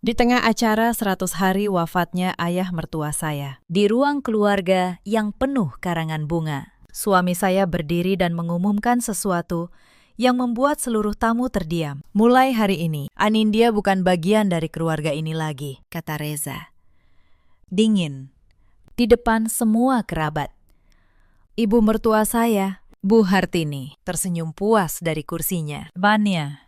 Di tengah acara 100 hari wafatnya ayah mertua saya, di ruang keluarga yang penuh karangan bunga, suami saya berdiri dan mengumumkan sesuatu yang membuat seluruh tamu terdiam. Mulai hari ini, Anindya bukan bagian dari keluarga ini lagi, kata Reza. Dingin, di depan semua kerabat. Ibu mertua saya, Bu Hartini, tersenyum puas dari kursinya. Vanya,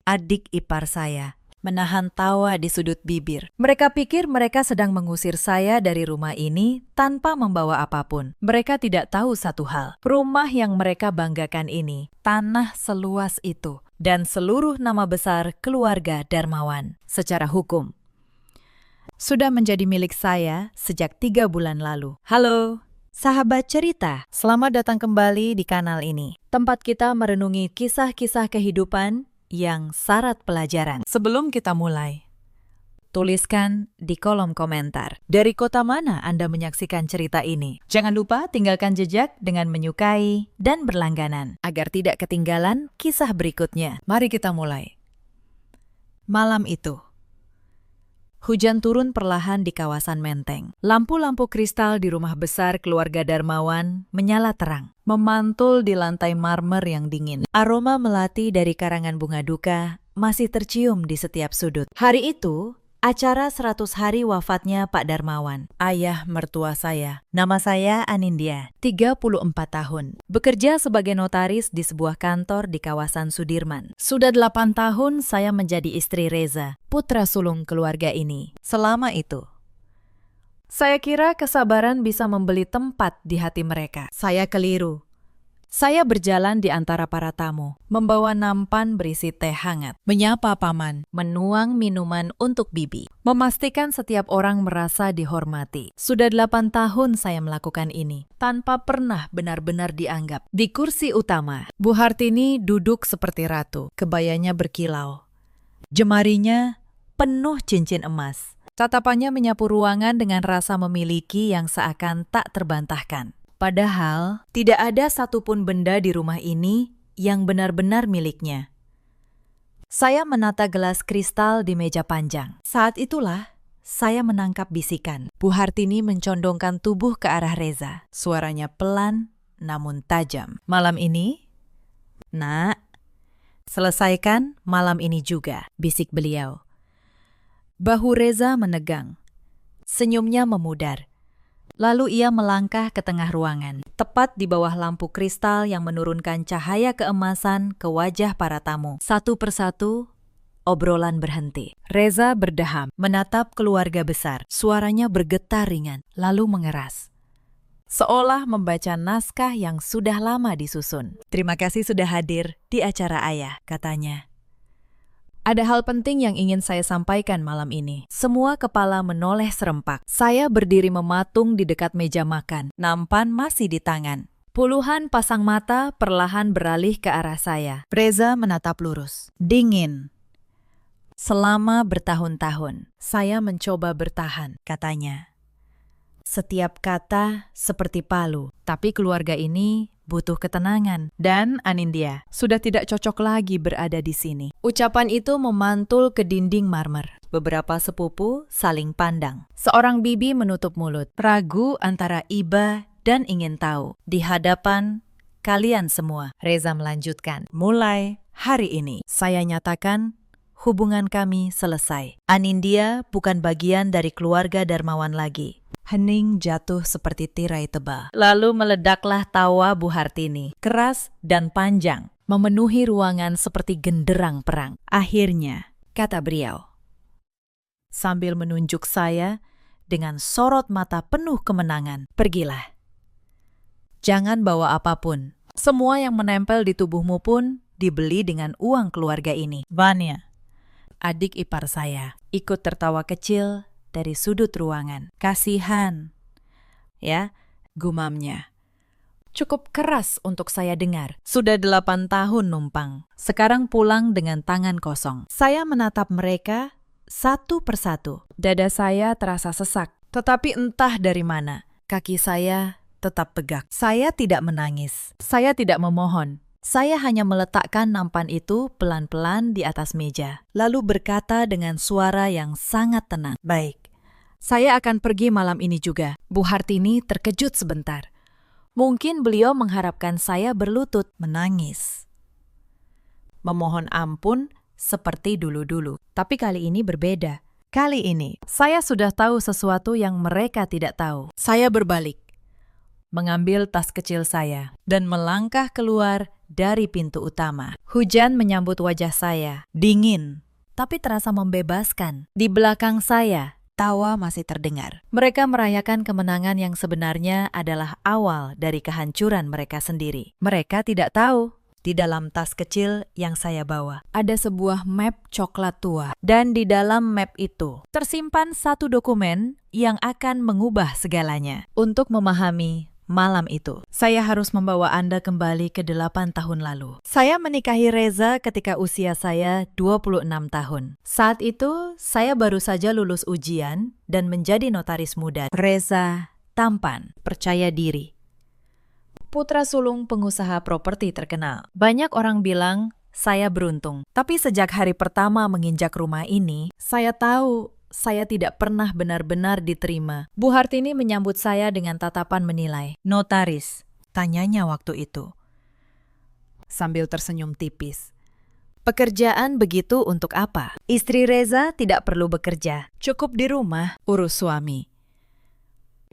adik ipar saya, menahan tawa di sudut bibir. Mereka pikir mereka sedang mengusir saya dari rumah ini tanpa membawa apapun. Mereka tidak tahu satu hal. Rumah yang mereka banggakan ini, tanah seluas itu, dan seluruh nama besar keluarga Darmawan secara hukum sudah menjadi milik saya sejak 3 bulan lalu. Halo, sahabat cerita. Selamat datang kembali di kanal ini. Tempat kita merenungi kisah-kisah kehidupan yang syarat pelajaran. Sebelum kita mulai, tuliskan di kolom komentar dari kota mana Anda menyaksikan cerita ini. Jangan lupa tinggalkan jejak dengan menyukai dan berlangganan agar tidak ketinggalan kisah berikutnya. Mari kita mulai. Malam itu, hujan turun perlahan di kawasan Menteng. Lampu-lampu kristal di rumah besar keluarga Darmawan menyala terang, memantul di lantai marmer yang dingin. Aroma melati dari karangan bunga duka masih tercium di setiap sudut. Hari itu, acara 100 hari wafatnya Pak Darmawan, ayah mertua saya. Nama saya Anindya, 34 tahun. Bekerja sebagai notaris di sebuah kantor di kawasan Sudirman. Sudah 8 tahun saya menjadi istri Reza, putra sulung keluarga ini. Selama itu, saya kira kesabaran bisa membeli tempat di hati mereka. Saya keliru. Saya berjalan di antara para tamu, membawa nampan berisi teh hangat, menyapa paman, menuang minuman untuk bibi, memastikan setiap orang merasa dihormati. Sudah 8 tahun saya melakukan ini, tanpa pernah benar-benar dianggap. Di kursi utama, Bu Hartini duduk seperti ratu, kebayanya berkilau. Jemarinya penuh cincin emas. Tatapannya menyapu ruangan dengan rasa memiliki yang seakan tak terbantahkan. Padahal, tidak ada satupun benda di rumah ini yang benar-benar miliknya. Saya menata gelas kristal di meja panjang. Saat itulah, saya menangkap bisikan. Bu Hartini mencondongkan tubuh ke arah Reza. Suaranya pelan, namun tajam. Malam ini, Nak, selesaikan malam ini juga, bisik beliau. Bahu Reza menegang. Senyumnya memudar. Lalu ia melangkah ke tengah ruangan, tepat di bawah lampu kristal yang menurunkan cahaya keemasan ke wajah para tamu. Satu persatu, obrolan berhenti. Reza berdeham, menatap keluarga besar. Suaranya bergetar ringan, lalu mengeras. Seolah membaca naskah yang sudah lama disusun. Terima kasih sudah hadir di acara ayah, katanya. Ada hal penting yang ingin saya sampaikan malam ini. Semua kepala menoleh serempak. Saya berdiri mematung di dekat meja makan. Nampan masih di tangan. Puluhan pasang mata perlahan beralih ke arah saya. Reza menatap lurus. Dingin. Selama bertahun-tahun, saya mencoba bertahan, katanya. Setiap kata seperti palu, tapi keluarga ini butuh ketenangan. Dan Anindya sudah tidak cocok lagi berada di sini. Ucapan itu memantul ke dinding marmer. Beberapa sepupu saling pandang. Seorang bibi menutup mulut, ragu antara iba dan ingin tahu. Di hadapan kalian semua, Reza melanjutkan. Mulai hari ini, saya nyatakan hubungan kami selesai. Anindya bukan bagian dari keluarga Darmawan lagi. Hening jatuh seperti tirai tebal. Lalu meledaklah tawa Bu Hartini, keras dan panjang, memenuhi ruangan seperti genderang perang. Akhirnya, kata beliau, sambil menunjuk saya dengan sorot mata penuh kemenangan, pergilah. Jangan bawa apapun. Semua yang menempel di tubuhmu pun dibeli dengan uang keluarga ini. Vanya, adik ipar saya, ikut tertawa kecil dari sudut ruangan. Kasihan, ya, gumamnya. Cukup keras untuk saya dengar. Sudah 8 tahun numpang. Sekarang pulang dengan tangan kosong. Saya menatap mereka satu persatu. Dada saya terasa sesak. Tetapi entah dari mana, kaki saya tetap tegak. Saya tidak menangis. Saya tidak memohon. Saya hanya meletakkan nampan itu pelan-pelan di atas meja, lalu berkata dengan suara yang sangat tenang. "Baik, saya akan pergi malam ini juga." Bu Hartini terkejut sebentar. Mungkin beliau mengharapkan saya berlutut, menangis, memohon ampun seperti dulu-dulu. Tapi kali ini berbeda. Kali ini, saya sudah tahu sesuatu yang mereka tidak tahu. Saya berbalik, mengambil tas kecil saya, dan melangkah keluar dari pintu utama. Hujan menyambut wajah saya, dingin, tapi terasa membebaskan. Di belakang saya, tawa masih terdengar. Mereka merayakan kemenangan yang sebenarnya adalah awal dari kehancuran mereka sendiri. Mereka tidak tahu, di dalam tas kecil yang saya bawa ada sebuah map coklat tua. Dan di dalam map itu tersimpan satu dokumen yang akan mengubah segalanya. Untuk memahami malam itu, saya harus membawa Anda kembali ke 8 tahun lalu. Saya menikahi Reza ketika usia saya 26 tahun. Saat itu, saya baru saja lulus ujian dan menjadi notaris muda. Reza tampan, percaya diri, putra sulung pengusaha properti terkenal. Banyak orang bilang saya beruntung. Tapi sejak hari pertama menginjak rumah ini, saya tahu saya tidak pernah benar-benar diterima. Bu Hartini menyambut saya dengan tatapan menilai. "Notaris?" tanyanya waktu itu, sambil tersenyum tipis. "Pekerjaan begitu untuk apa? Istri Reza tidak perlu bekerja, cukup di rumah urus suami."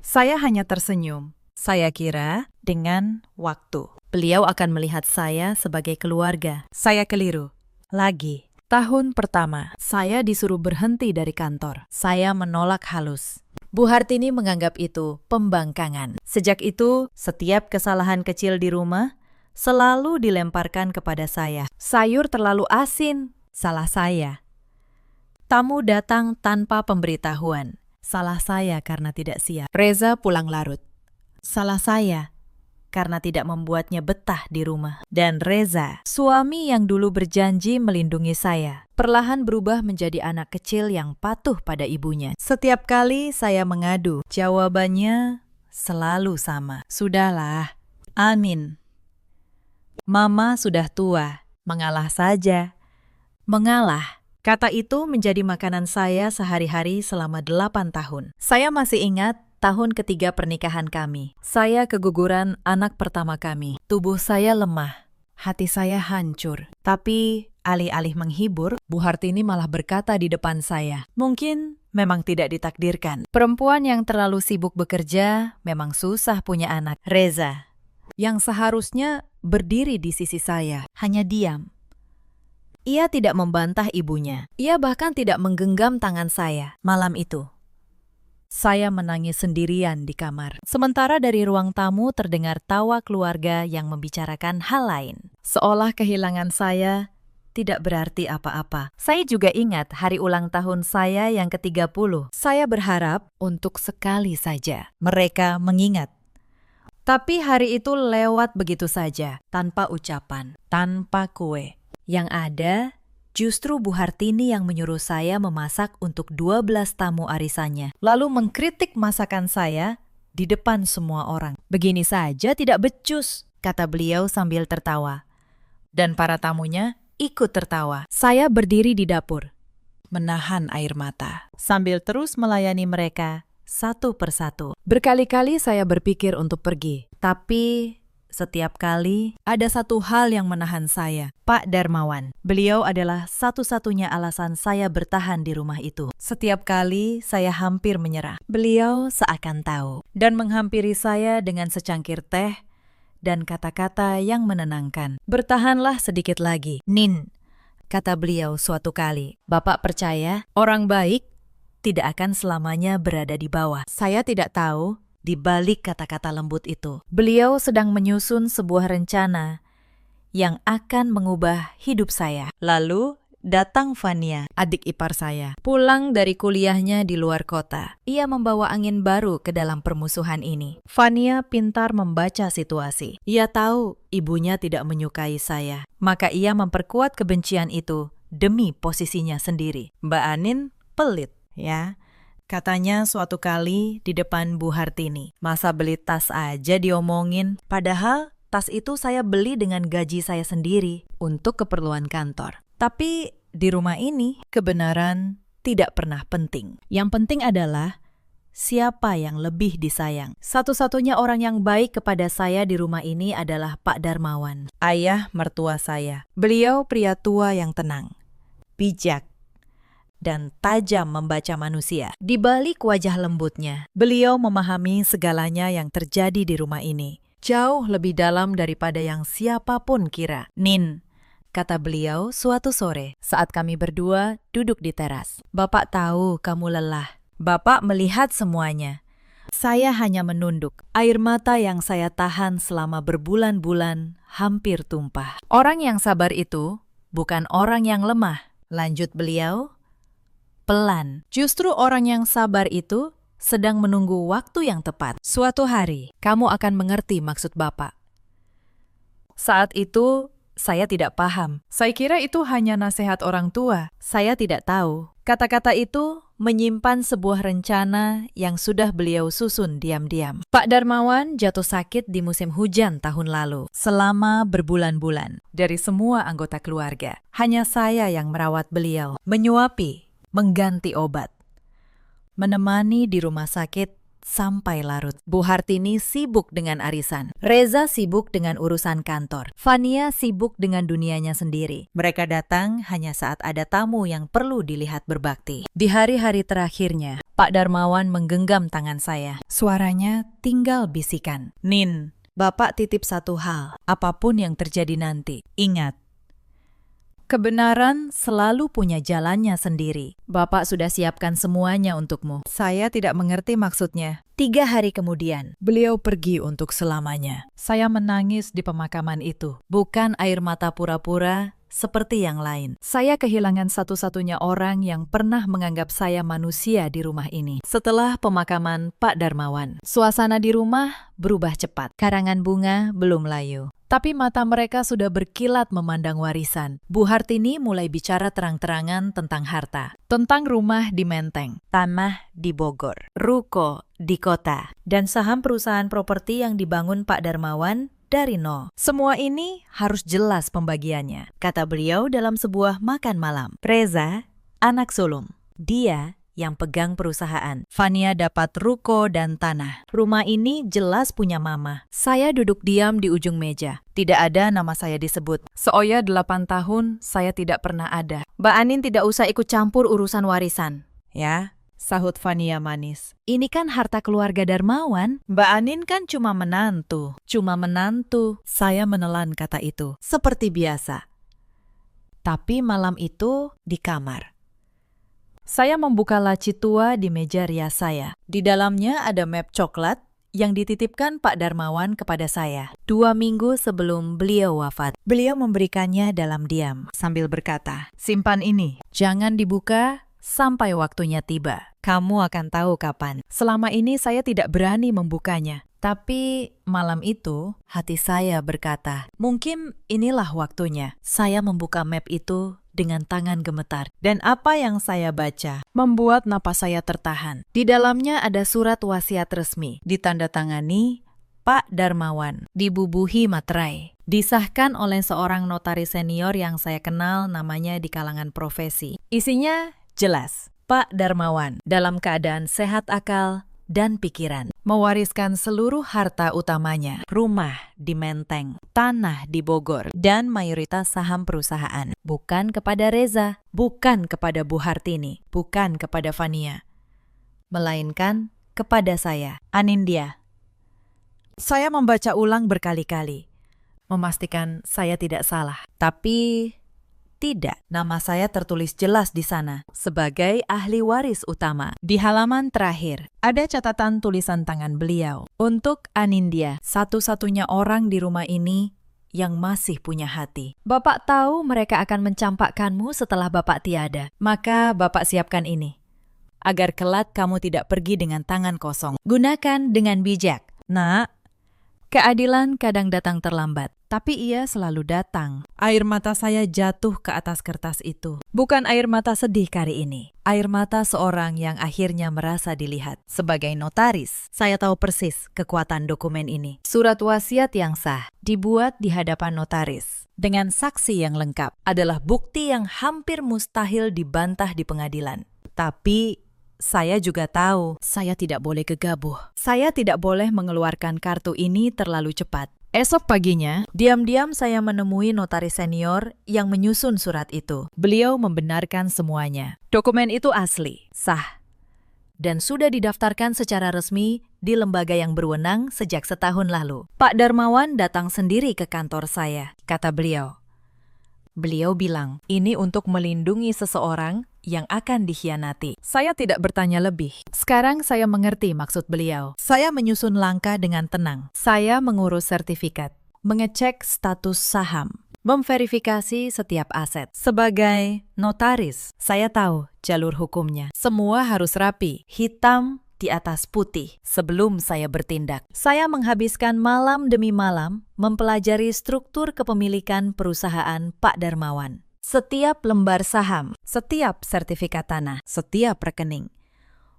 Saya hanya tersenyum. Saya kira dengan waktu beliau akan melihat saya sebagai keluarga. Saya keliru. Lagi. Tahun pertama, saya disuruh berhenti dari kantor. Saya menolak halus. Bu Hartini menganggap itu pembangkangan. Sejak itu, setiap kesalahan kecil di rumah selalu dilemparkan kepada saya. Sayur terlalu asin, salah saya. Tamu datang tanpa pemberitahuan, salah saya karena tidak siap. Reza pulang larut, salah saya karena tidak membuatnya betah di rumah. Dan Reza, suami yang dulu berjanji melindungi saya, perlahan berubah menjadi anak kecil yang patuh pada ibunya. Setiap kali saya mengadu, jawabannya selalu sama. "Sudahlah, Amin. Mama sudah tua, mengalah saja." Mengalah, kata itu menjadi makanan saya sehari-hari selama 8 tahun. Saya masih ingat tahun ketiga pernikahan kami. Saya keguguran anak pertama kami. Tubuh saya lemah, hati saya hancur. Tapi alih-alih menghibur, Bu Hartini malah berkata di depan saya, "Mungkin memang tidak ditakdirkan. Perempuan yang terlalu sibuk bekerja memang susah punya anak." Reza, yang seharusnya berdiri di sisi saya, hanya diam. Ia tidak membantah ibunya. Ia bahkan tidak menggenggam tangan saya. Malam itu, saya menangis sendirian di kamar. Sementara dari ruang tamu terdengar tawa keluarga yang membicarakan hal lain. Seolah kehilangan saya tidak berarti apa-apa. Saya juga ingat hari ulang tahun saya yang ke-30. Saya berharap untuk sekali saja mereka mengingat. Tapi hari itu lewat begitu saja, tanpa ucapan, tanpa kue. Yang ada, justru Bu Hartini yang menyuruh saya memasak untuk 12 tamu arisannya, lalu mengkritik masakan saya di depan semua orang. "Begini saja tidak becus," kata beliau sambil tertawa. Dan para tamunya ikut tertawa. Saya berdiri di dapur, menahan air mata, sambil terus melayani mereka satu persatu. Berkali-kali saya berpikir untuk pergi, tapi setiap kali ada satu hal yang menahan saya, Pak Darmawan. Beliau adalah satu-satunya alasan saya bertahan di rumah itu. Setiap kali saya hampir menyerah, beliau seakan tahu dan menghampiri saya dengan secangkir teh dan kata-kata yang menenangkan. "Bertahanlah sedikit lagi, Nin," kata beliau suatu kali. "Bapak percaya orang baik tidak akan selamanya berada di bawah." Saya tidak tahu di balik kata-kata lembut itu, beliau sedang menyusun sebuah rencana yang akan mengubah hidup saya. Lalu datang Fania, adik ipar saya, pulang dari kuliahnya di luar kota. Ia membawa angin baru ke dalam permusuhan ini. Fania pintar membaca situasi. Ia tahu ibunya tidak menyukai saya, maka ia memperkuat kebencian itu demi posisinya sendiri. "Mbak Anin pelit, ya," katanya suatu kali di depan Bu Hartini. "Masa beli tas aja diomongin, padahal Tas itu saya beli dengan gaji saya sendiri untuk keperluan kantor. Tapi di rumah ini, kebenaran tidak pernah penting. Yang penting adalah siapa yang lebih disayang. Satu-satunya orang yang baik kepada saya di rumah ini adalah Pak Darmawan, ayah mertua saya. Beliau pria tua yang tenang, bijak, dan tajam membaca manusia. Di balik wajah lembutnya, beliau memahami segalanya yang terjadi di rumah ini. Jauh lebih dalam daripada yang siapapun kira. "Nin," kata beliau suatu sore saat kami berdua duduk di teras. "Bapak tahu kamu lelah. Bapak melihat semuanya. Saya hanya menunduk. Air mata yang saya tahan selama berbulan-bulan hampir tumpah. Orang yang sabar itu bukan orang yang lemah," lanjut beliau. "Pelan. Justru orang yang sabar itu sedang menunggu waktu yang tepat. Suatu hari, kamu akan mengerti maksud Bapak." Saat itu, saya tidak paham. Saya kira itu hanya nasihat orang tua. Saya tidak tahu. Kata-kata itu menyimpan sebuah rencana yang sudah beliau susun diam-diam. Pak Darmawan jatuh sakit di musim hujan tahun lalu, selama berbulan-bulan. Dari semua anggota keluarga, hanya saya yang merawat beliau, menyuapi, mengganti obat, menemani di rumah sakit sampai larut. Bu Hartini sibuk dengan arisan. Reza sibuk dengan urusan kantor. Fania sibuk dengan dunianya sendiri. Mereka datang hanya saat ada tamu yang perlu dilihat berbakti. Di hari-hari terakhirnya, Pak Darmawan menggenggam tangan saya. Suaranya tinggal bisikan. "Nin, Bapak titip satu hal. Apapun yang terjadi nanti, ingat, kebenaran selalu punya jalannya sendiri. Bapak sudah siapkan semuanya untukmu." Saya tidak mengerti maksudnya. 3 hari kemudian, beliau pergi untuk selamanya. Saya menangis di pemakaman itu. Bukan air mata pura-pura seperti yang lain. Saya kehilangan satu-satunya orang yang pernah menganggap saya manusia di rumah ini. Setelah pemakaman Pak Darmawan, suasana di rumah berubah cepat. Karangan bunga belum layu, tapi mata mereka sudah berkilat memandang warisan. Bu Hartini mulai bicara terang-terangan tentang harta. Tentang rumah di Menteng, tanah di Bogor, ruko di kota, dan saham perusahaan properti yang dibangun Pak Darmawan dari nol. Semua ini harus jelas pembagiannya, kata beliau dalam sebuah makan malam. Reza, anak sulung. Dia yang pegang perusahaan. Fania dapat ruko dan tanah. Rumah ini jelas punya mama. Saya duduk diam di ujung meja. Tidak ada nama saya disebut. Seoya 8 tahun saya tidak pernah ada. "Mbak Anin tidak usah ikut campur urusan warisan." "Ya," sahut Fania manis. "Ini kan harta keluarga Darmawan. Mbak Anin kan cuma menantu." "Cuma menantu." Saya menelan kata itu. Seperti biasa. Tapi malam itu di kamar, saya membuka laci tua di meja rias saya. Di dalamnya ada map coklat yang dititipkan Pak Darmawan kepada saya 2 minggu sebelum beliau wafat. Beliau memberikannya dalam diam sambil berkata, "Simpan ini, jangan dibuka sampai waktunya tiba. Kamu akan tahu kapan." Selama ini saya tidak berani membukanya. Tapi malam itu hati saya berkata, mungkin inilah waktunya. Saya membuka map itu dengan tangan gemetar. Dan apa yang saya baca membuat napas saya tertahan. Di dalamnya ada surat wasiat resmi, ditandatangani Pak Darmawan, dibubuhi materai. Disahkan oleh seorang notaris senior yang saya kenal, namanya di kalangan profesi. Isinya jelas, Pak Darmawan dalam keadaan sehat akal dan pikiran, mewariskan seluruh harta utamanya, rumah di Menteng, tanah di Bogor, dan mayoritas saham perusahaan. Bukan kepada Reza, bukan kepada Bu Hartini, bukan kepada Fania, melainkan kepada saya, Anindya. Saya membaca ulang berkali-kali, memastikan saya tidak salah. Tapi tidak, nama saya tertulis jelas di sana sebagai ahli waris utama. Di halaman terakhir, ada catatan tulisan tangan beliau. Untuk Anindya, satu-satunya orang di rumah ini yang masih punya hati. Bapak tahu mereka akan mencampakkanmu setelah Bapak tiada. Maka Bapak siapkan ini, agar kelak kamu tidak pergi dengan tangan kosong. Gunakan dengan bijak. Nak, Keadilan kadang datang terlambat, tapi ia selalu datang. Air mata saya jatuh ke atas kertas itu. Bukan air mata sedih kali ini. Air mata seorang yang akhirnya merasa dilihat. Sebagai notaris, saya tahu persis kekuatan dokumen ini. Surat wasiat yang sah, dibuat di hadapan notaris, dengan saksi yang lengkap, adalah bukti yang hampir mustahil dibantah di pengadilan. Tapi saya juga tahu, saya tidak boleh gegabah. Saya tidak boleh mengeluarkan kartu ini terlalu cepat. Esok paginya, diam-diam saya menemui notaris senior yang menyusun surat itu. Beliau membenarkan semuanya. Dokumen itu asli, sah, dan sudah didaftarkan secara resmi di lembaga yang berwenang sejak setahun lalu. Pak Darmawan datang sendiri ke kantor saya, kata beliau. Beliau bilang, ini untuk melindungi seseorang yang akan dikhianati. Saya tidak bertanya lebih. Sekarang saya mengerti maksud beliau. Saya menyusun langkah dengan tenang. Saya mengurus sertifikat, mengecek status saham, memverifikasi setiap aset. Sebagai notaris, saya tahu jalur hukumnya. Semua harus rapi, hitam di atas putih sebelum saya bertindak. Saya menghabiskan malam demi malam mempelajari struktur kepemilikan perusahaan Pak Darmawan. Setiap lembar saham, setiap sertifikat tanah, setiap rekening.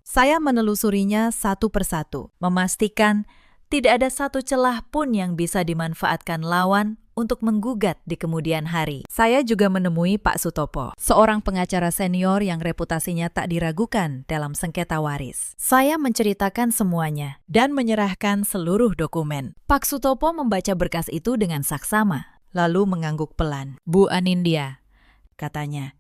Saya menelusurinya satu persatu, memastikan tidak ada satu celah pun yang bisa dimanfaatkan lawan untuk menggugat di kemudian hari. Saya juga menemui Pak Sutopo, seorang pengacara senior yang reputasinya tak diragukan dalam sengketa waris. Saya menceritakan semuanya dan menyerahkan seluruh dokumen. Pak Sutopo membaca berkas itu dengan saksama, lalu mengangguk pelan. Bu Anindya, katanya,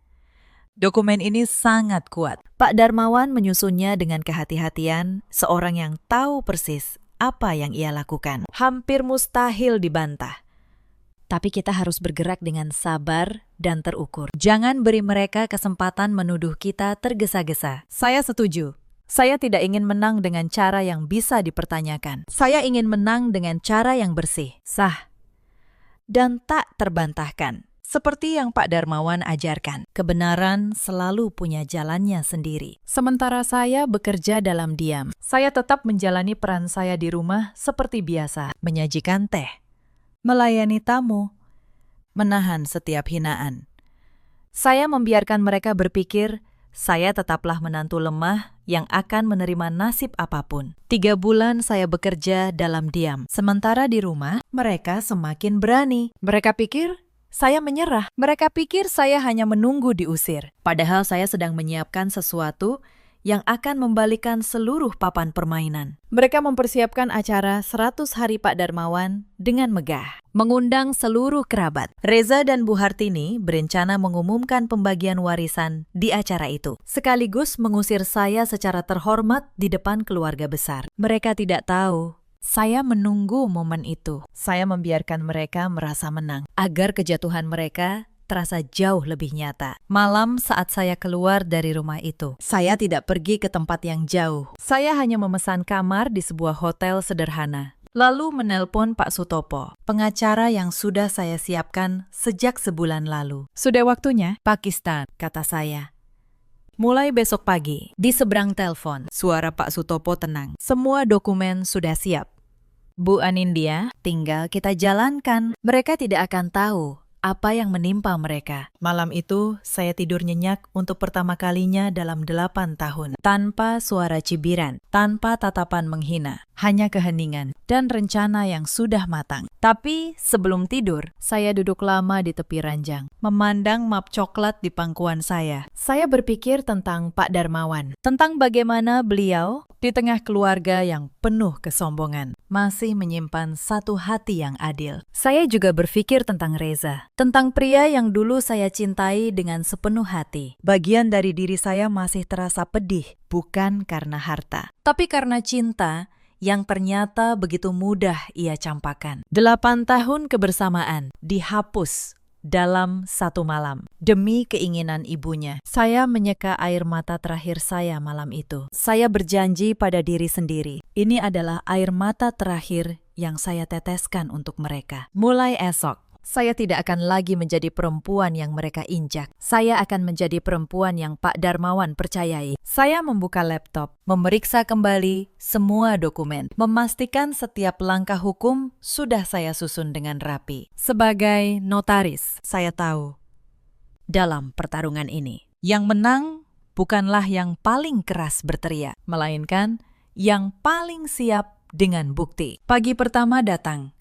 dokumen ini sangat kuat. Pak Darmawan menyusunnya dengan kehati-hatian, seorang yang tahu persis apa yang ia lakukan. Hampir mustahil dibantah. Tapi kita harus bergerak dengan sabar dan terukur. Jangan beri mereka kesempatan menuduh kita tergesa-gesa. Saya setuju. Saya tidak ingin menang dengan cara yang bisa dipertanyakan. Saya ingin menang dengan cara yang bersih, sah, dan tak terbantahkan. Seperti yang Pak Darmawan ajarkan, kebenaran selalu punya jalannya sendiri. Sementara saya bekerja dalam diam, saya tetap menjalani peran saya di rumah seperti biasa, menyajikan teh, melayani tamu, menahan setiap hinaan. Saya membiarkan mereka berpikir saya tetaplah menantu lemah yang akan menerima nasib apapun. 3 bulan saya bekerja dalam diam. Sementara di rumah, mereka semakin berani. Mereka pikir saya menyerah. Mereka pikir saya hanya menunggu diusir. Padahal saya sedang menyiapkan sesuatu yang akan membalikan seluruh papan permainan. Mereka mempersiapkan acara 100 hari Pak Darmawan dengan megah, mengundang seluruh kerabat. Reza dan Bu Hartini berencana mengumumkan pembagian warisan di acara itu, sekaligus mengusir saya secara terhormat di depan keluarga besar. Mereka tidak tahu saya menunggu momen itu. Saya membiarkan mereka merasa menang, agar kejatuhan mereka terasa jauh lebih nyata. Malam saat saya keluar dari rumah itu, saya tidak pergi ke tempat yang jauh. Saya hanya memesan kamar di sebuah hotel sederhana. Lalu menelpon Pak Sutopo, pengacara yang sudah saya siapkan sejak sebulan lalu. Sudah waktunya, Pakistan, kata saya. Mulai besok pagi, di seberang telepon, suara Pak Sutopo tenang. Semua dokumen sudah siap. Bu Anindya, tinggal kita jalankan. Mereka tidak akan tahu apa yang menimpa mereka. Malam itu, saya tidur nyenyak untuk pertama kalinya dalam 8 tahun. Tanpa suara cibiran, tanpa tatapan menghina, hanya keheningan dan rencana yang sudah matang. Tapi sebelum tidur, saya duduk lama di tepi ranjang, memandang map coklat di pangkuan saya. Saya berpikir tentang Pak Darmawan, tentang bagaimana beliau di tengah keluarga yang penuh kesombongan, masih menyimpan satu hati yang adil. Saya juga berpikir tentang Reza, tentang pria yang dulu saya cintai dengan sepenuh hati. Bagian dari diri saya masih terasa pedih, bukan karena harta, tapi karena cinta yang ternyata begitu mudah ia campakkan. 8 tahun kebersamaan dihapus dalam satu malam. Demi keinginan ibunya, saya menyeka air mata terakhir saya malam itu. Saya berjanji pada diri sendiri, ini adalah air mata terakhir yang saya teteskan untuk mereka. Mulai esok, Saya tidak akan lagi menjadi perempuan yang mereka injak. Saya akan menjadi perempuan yang Pak Darmawan percayai. Saya membuka laptop, memeriksa kembali semua dokumen, memastikan setiap langkah hukum sudah saya susun dengan rapi. Sebagai notaris, saya tahu dalam pertarungan ini, yang menang bukanlah yang paling keras berteriak, melainkan yang paling siap dengan bukti. Pagi pertama datang.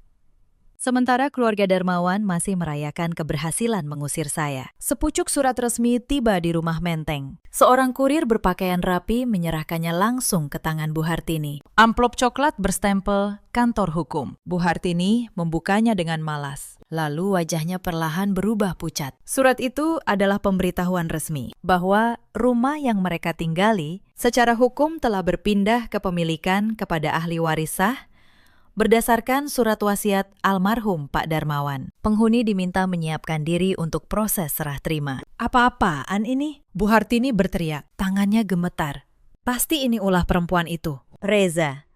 Sementara keluarga Darmawan masih merayakan keberhasilan mengusir saya. Sepucuk surat resmi tiba di rumah Menteng. Seorang kurir berpakaian rapi menyerahkannya langsung ke tangan Bu Hartini. Amplop coklat berstempel kantor hukum. Bu Hartini membukanya dengan malas. Lalu wajahnya perlahan berubah pucat. Surat itu adalah pemberitahuan resmi bahwa rumah yang mereka tinggali secara hukum telah berpindah kepemilikan kepada ahli waris sah berdasarkan surat wasiat almarhum Pak Darmawan. Penghuni diminta menyiapkan diri untuk proses serah terima. Apa-apaan ini? Bu Hartini berteriak. Tangannya gemetar. Pasti ini ulah perempuan itu. Reza.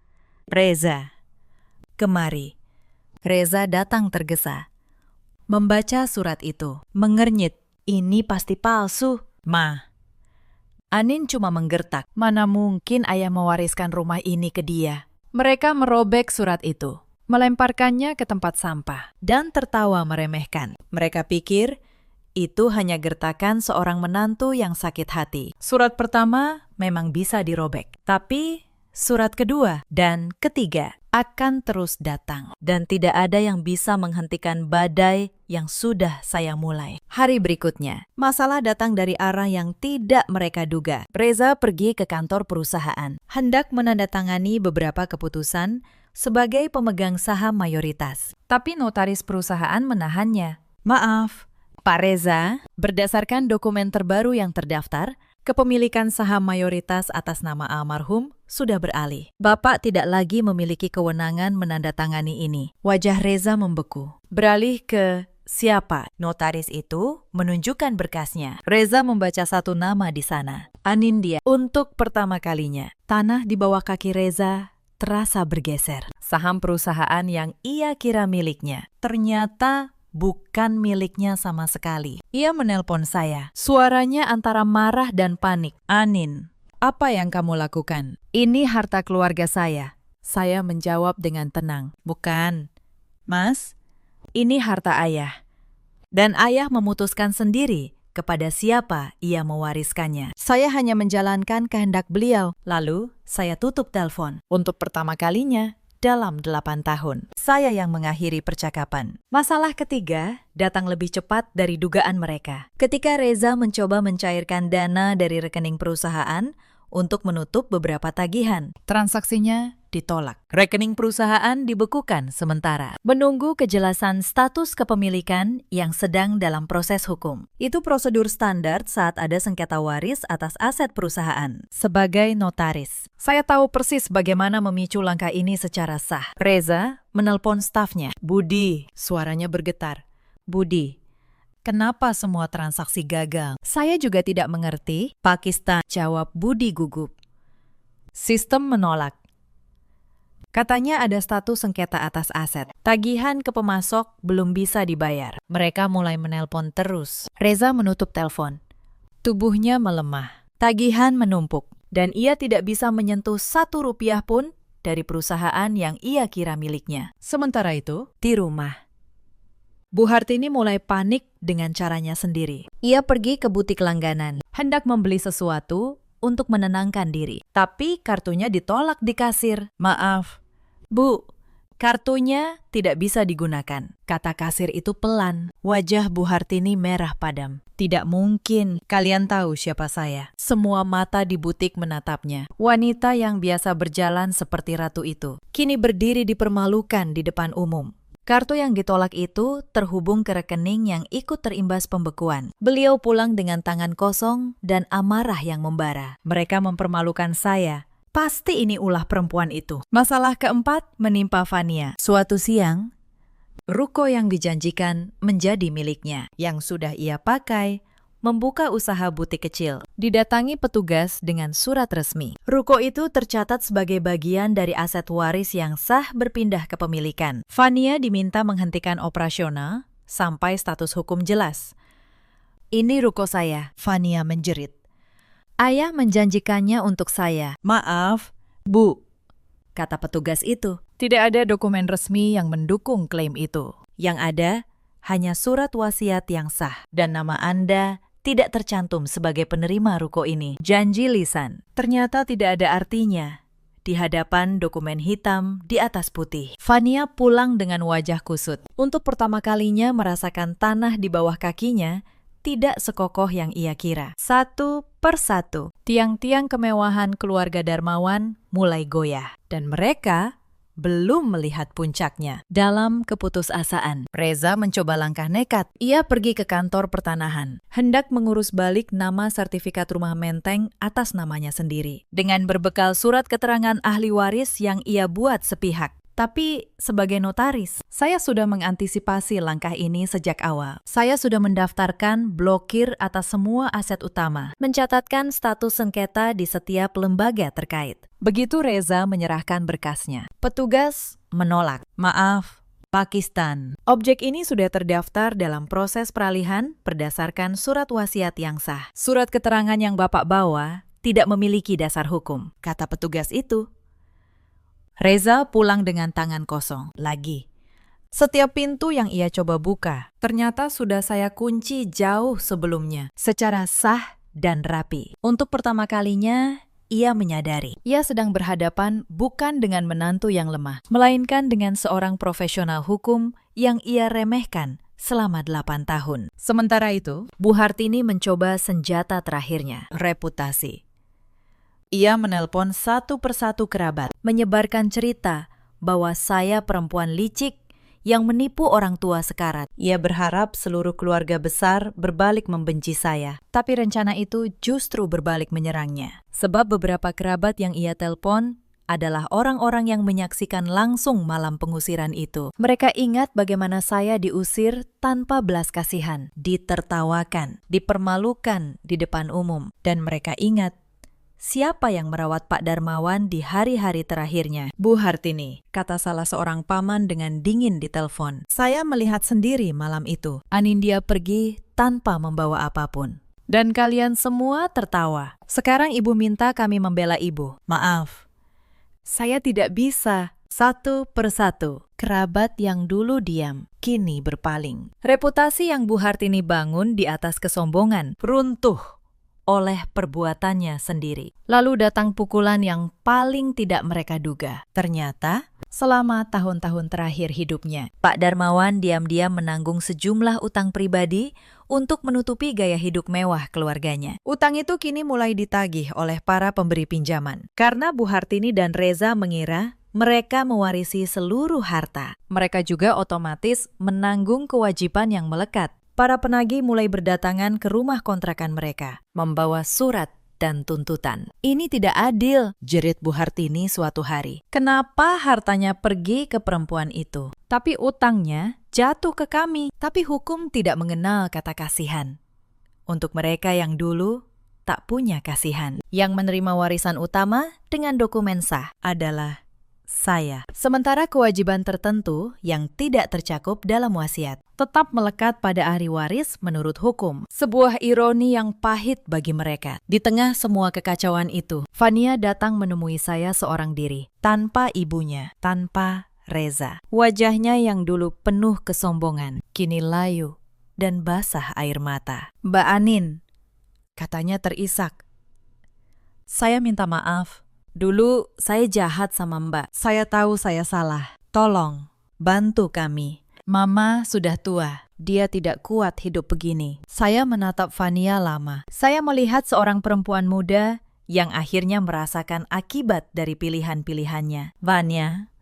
Kemari. Reza datang tergesa. Membaca surat itu. Mengernyit. Ini pasti palsu. Ma. Anin cuma menggertak. Mana mungkin ayah mewariskan rumah ini ke dia. Mereka merobek surat itu, melemparkannya ke tempat sampah, dan tertawa meremehkan. Mereka pikir itu hanya gertakan seorang menantu yang sakit hati. Surat pertama memang bisa dirobek, tapi surat kedua dan ketiga akan terus datang. Dan tidak ada yang bisa menghentikan badai yang sudah saya mulai. Hari berikutnya, masalah datang dari arah yang tidak mereka duga. Reza pergi ke kantor perusahaan, hendak menandatangani beberapa keputusan sebagai pemegang saham mayoritas. Tapi notaris perusahaan menahannya. Maaf, Pak Reza, berdasarkan dokumen terbaru yang terdaftar, kepemilikan saham mayoritas atas nama almarhum sudah beralih. Bapak tidak lagi memiliki kewenangan menandatangani ini. Wajah Reza membeku. Beralih ke siapa? Notaris itu menunjukkan berkasnya. Reza membaca satu nama di sana. Anindya. Untuk pertama kalinya, tanah di bawah kaki Reza terasa bergeser. Saham perusahaan yang ia kira miliknya ternyata bukan miliknya sama sekali. Ia menelpon saya. Suaranya antara marah dan panik. Anin, apa yang kamu lakukan? Ini harta keluarga saya. Saya menjawab dengan tenang. Bukan. Mas, ini harta ayah. Dan ayah memutuskan sendiri kepada siapa ia mewariskannya. Saya hanya menjalankan kehendak beliau. Lalu, saya tutup telepon. Untuk pertama kalinya dalam 8 tahun, saya yang mengakhiri percakapan. Masalah ketiga datang lebih cepat dari dugaan mereka. Ketika Reza mencoba mencairkan dana dari rekening perusahaan untuk menutup beberapa tagihan, transaksinya ditolak. Rekening perusahaan dibekukan sementara, menunggu kejelasan status kepemilikan yang sedang dalam proses hukum. Itu prosedur standar saat ada sengketa waris atas aset perusahaan. Sebagai notaris, saya tahu persis bagaimana memicu langkah ini secara sah. Reza menelpon stafnya. Budi, suaranya bergetar. Budi, kenapa semua transaksi gagal? Saya juga tidak mengerti. Pakistan, jawab Budi gugup. Sistem menolak. Katanya ada status sengketa atas aset. Tagihan ke pemasok belum bisa dibayar. Mereka mulai menelpon terus. Reza menutup telepon. Tubuhnya melemah. Tagihan menumpuk. Dan ia tidak bisa menyentuh 1 rupiah pun dari perusahaan yang ia kira miliknya. Sementara itu, di rumah, Bu Hartini mulai panik dengan caranya sendiri. Ia pergi ke butik langganan, hendak membeli sesuatu untuk menenangkan diri. Tapi kartunya ditolak di kasir. Maaf, Bu, kartunya tidak bisa digunakan. Kata kasir itu pelan. Wajah Bu Hartini merah padam. Tidak mungkin, kalian tahu siapa saya. Semua mata di butik menatapnya. Wanita yang biasa berjalan seperti ratu itu, kini berdiri dipermalukan di depan umum. Kartu yang ditolak itu terhubung ke rekening yang ikut terimbas pembekuan. Beliau pulang dengan tangan kosong dan amarah yang membara. Mereka mempermalukan saya. Pasti ini ulah perempuan itu. Masalah keempat menimpa Fania. Suatu siang, ruko yang dijanjikan menjadi miliknya, yang sudah ia pakai, membuka usaha butik kecil. Didatangi petugas dengan surat resmi. Ruko itu tercatat sebagai bagian dari aset waris yang sah berpindah kepemilikan. Fania diminta menghentikan operasional sampai status hukum jelas. Ini ruko saya, Fania menjerit. Ayah menjanjikannya untuk saya. Maaf, Bu. Kata petugas itu. Tidak ada dokumen resmi yang mendukung klaim itu. Yang ada hanya surat wasiat yang sah. Dan nama Anda tidak tercantum sebagai penerima ruko ini. Janji lisan. Ternyata tidak ada artinya. Di hadapan dokumen hitam di atas putih. Fania pulang dengan wajah kusut. Untuk pertama kalinya merasakan tanah di bawah kakinya tidak sekokoh yang ia kira. Satu persatu, tiang-tiang kemewahan keluarga Darmawan mulai goyah. Dan mereka belum melihat puncaknya. Dalam keputusasaan, Reza mencoba langkah nekat. Ia pergi ke kantor pertanahan, hendak mengurus balik nama sertifikat rumah menteng atas namanya sendiri. Dengan berbekal surat keterangan ahli waris yang ia buat sepihak. Tapi sebagai notaris, saya sudah mengantisipasi langkah ini sejak awal. Saya sudah mendaftarkan blokir atas semua aset utama, mencatatkan status sengketa di setiap lembaga terkait. Begitu Reza menyerahkan berkasnya, petugas menolak. Maaf, Pakistan. Objek ini sudah terdaftar dalam proses peralihan berdasarkan surat wasiat yang sah. Surat keterangan yang Bapak bawa tidak memiliki dasar hukum, kata petugas itu. Reza pulang dengan tangan kosong lagi. Setiap pintu yang ia coba buka, ternyata sudah saya kunci jauh sebelumnya, secara sah dan rapi. Untuk pertama kalinya, ia menyadari ia sedang berhadapan bukan dengan menantu yang lemah, melainkan dengan seorang profesional hukum yang ia remehkan selama 8 tahun. Sementara itu, Bu Hartini mencoba senjata terakhirnya, reputasi. Ia menelpon satu persatu kerabat, menyebarkan cerita bahwa saya perempuan licik yang menipu orang tua sekarat. Ia berharap seluruh keluarga besar berbalik membenci saya. Tapi rencana itu justru berbalik menyerangnya. Sebab beberapa kerabat yang ia telpon adalah orang-orang yang menyaksikan langsung malam pengusiran itu. Mereka ingat bagaimana saya diusir tanpa belas kasihan, ditertawakan, dipermalukan di depan umum. Dan mereka ingat siapa yang merawat Pak Darmawan di hari-hari terakhirnya? Bu Hartini, kata salah seorang paman dengan dingin di telepon. Saya melihat sendiri malam itu. Anindya pergi tanpa membawa apapun. Dan kalian semua tertawa. Sekarang ibu minta kami membela ibu. Maaf, saya tidak bisa. Satu persatu, kerabat yang dulu diam, kini berpaling. Reputasi yang Bu Hartini bangun di atas kesombongan runtuh oleh perbuatannya sendiri. Lalu datang pukulan yang paling tidak mereka duga. Ternyata, selama tahun-tahun terakhir hidupnya, Pak Darmawan diam-diam menanggung sejumlah utang pribadi untuk menutupi gaya hidup mewah keluarganya. Utang itu kini mulai ditagih oleh para pemberi pinjaman. Karena Bu Hartini dan Reza mengira mereka mewarisi seluruh harta. Mereka juga otomatis menanggung kewajiban yang melekat. Para penagih mulai berdatangan ke rumah kontrakan mereka, membawa surat dan tuntutan. Ini tidak adil, jerit Bu Hartini suatu hari. Kenapa hartanya pergi ke perempuan itu? Tapi utangnya jatuh ke kami. Tapi hukum tidak mengenal kata kasihan. Untuk mereka yang dulu tak punya kasihan. Yang menerima warisan utama dengan dokumen sah adalah saya. Sementara kewajiban tertentu yang tidak tercakup dalam wasiat tetap melekat pada ahli waris menurut hukum. Sebuah ironi yang pahit bagi mereka. Di tengah semua kekacauan itu, Fania datang menemui saya seorang diri, tanpa ibunya, tanpa Reza. Wajahnya yang dulu penuh kesombongan, kini layu dan basah air mata. Mbak Anin, katanya terisak. Saya minta maaf. Dulu saya jahat sama Mbak. Saya tahu saya salah. Tolong, bantu kami. Mama sudah tua. Dia tidak kuat hidup begini. Saya menatap Fania lama. Saya melihat seorang perempuan muda yang akhirnya merasakan akibat dari pilihan-pilihannya. Fania,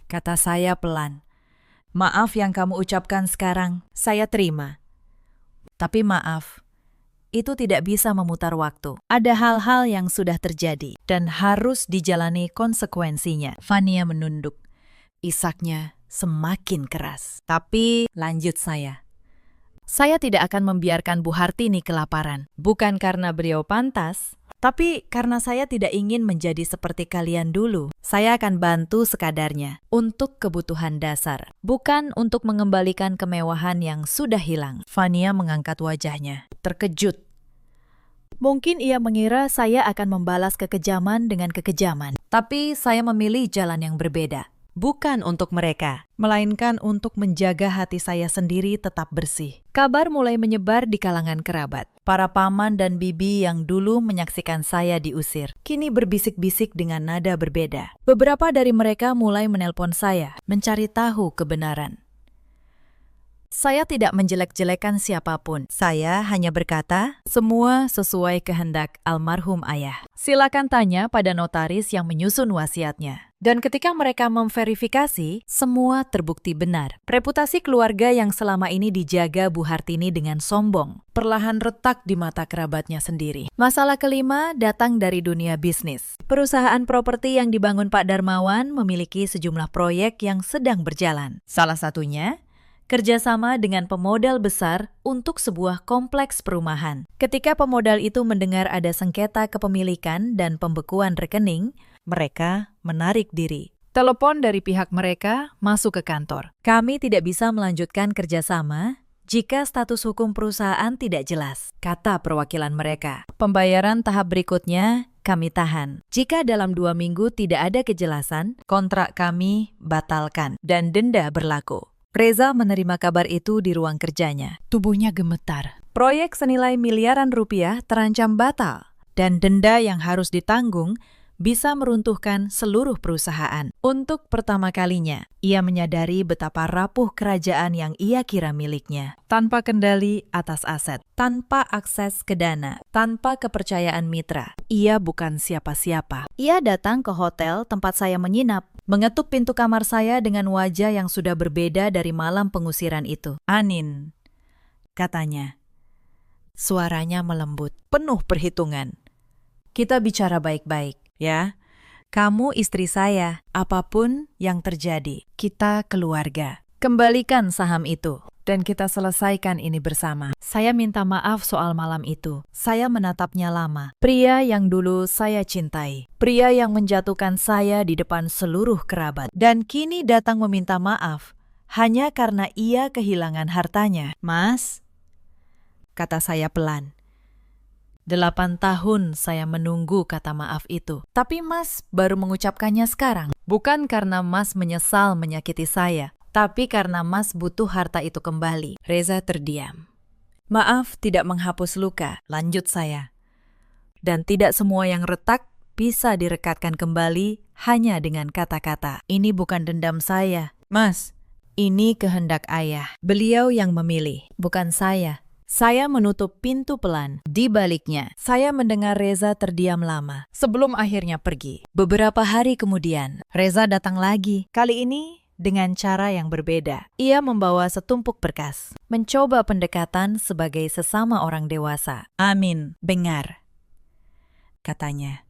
kata saya pelan. Maaf yang kamu ucapkan sekarang, saya terima. Tapi maaf, itu tidak bisa memutar waktu. Ada hal-hal yang sudah terjadi dan harus dijalani konsekuensinya. Fania menunduk. Isaknya semakin keras. Tapi lanjut saya. Saya tidak akan membiarkan Bu Hartini kelaparan. Bukan karena beliau pantas, Tapi karena saya tidak ingin menjadi seperti kalian dulu, saya akan bantu sekadarnya untuk kebutuhan dasar, bukan untuk mengembalikan kemewahan yang sudah hilang. Fania mengangkat wajahnya, terkejut. Mungkin ia mengira saya akan membalas kekejaman dengan kekejaman. Tapi saya memilih jalan yang berbeda. Bukan untuk mereka, melainkan untuk menjaga hati saya sendiri tetap bersih. Kabar mulai menyebar di kalangan kerabat. Para paman dan bibi yang dulu menyaksikan saya diusir, kini berbisik-bisik dengan nada berbeda. Beberapa dari mereka mulai menelpon saya, mencari tahu kebenaran. Saya tidak menjelek-jelekan siapapun. Saya hanya berkata, semua sesuai kehendak almarhum ayah. Silakan tanya pada notaris yang menyusun wasiatnya. Dan ketika mereka memverifikasi, semua terbukti benar. Reputasi keluarga yang selama ini dijaga Bu Hartini dengan sombong, perlahan retak di mata kerabatnya sendiri. Masalah kelima datang dari dunia bisnis. Perusahaan properti yang dibangun Pak Darmawan memiliki sejumlah proyek yang sedang berjalan. Salah satunya, kerjasama dengan pemodal besar untuk sebuah kompleks perumahan. Ketika pemodal itu mendengar ada sengketa kepemilikan dan pembekuan rekening, mereka menarik diri. Telepon dari pihak mereka masuk ke kantor. Kami tidak bisa melanjutkan kerjasama jika status hukum perusahaan tidak jelas, kata perwakilan mereka. Pembayaran tahap berikutnya kami tahan. Jika dalam 2 minggu tidak ada kejelasan, kontrak kami batalkan dan denda berlaku. Reza menerima kabar itu di ruang kerjanya. Tubuhnya gemetar. Proyek senilai miliaran rupiah terancam batal, dan denda yang harus ditanggung bisa meruntuhkan seluruh perusahaan. Untuk pertama kalinya, ia menyadari betapa rapuh kerajaan yang ia kira miliknya. Tanpa kendali atas aset, tanpa akses ke dana, tanpa kepercayaan mitra, ia bukan siapa-siapa. Ia datang ke hotel tempat saya menginap, mengetuk pintu kamar saya dengan wajah yang sudah berbeda dari malam pengusiran itu. Anin, katanya. Suaranya melembut, penuh perhitungan. Kita bicara baik-baik, ya. Kamu istri saya, apapun yang terjadi, kita keluarga. Kembalikan saham itu, dan kita selesaikan ini bersama. Saya minta maaf soal malam itu. Saya menatapnya lama. Pria yang dulu saya cintai. Pria yang menjatuhkan saya di depan seluruh kerabat. Dan kini datang meminta maaf, hanya karena ia kehilangan hartanya. Mas, kata saya pelan. 8 tahun saya menunggu kata maaf itu. Tapi Mas baru mengucapkannya sekarang. Bukan karena Mas menyesal menyakiti saya, tapi karena Mas butuh harta itu kembali. Reza terdiam. Maaf tidak menghapus luka, lanjut saya. Dan tidak semua yang retak bisa direkatkan kembali hanya dengan kata-kata. Ini bukan dendam saya. Mas, ini kehendak ayah. Beliau yang memilih, bukan saya. Saya menutup pintu pelan. Di baliknya, saya mendengar Reza terdiam lama sebelum akhirnya pergi. Beberapa hari kemudian, Reza datang lagi. Kali ini dengan cara yang berbeda. Ia membawa setumpuk berkas, mencoba pendekatan sebagai sesama orang dewasa. Amin, bengar, katanya.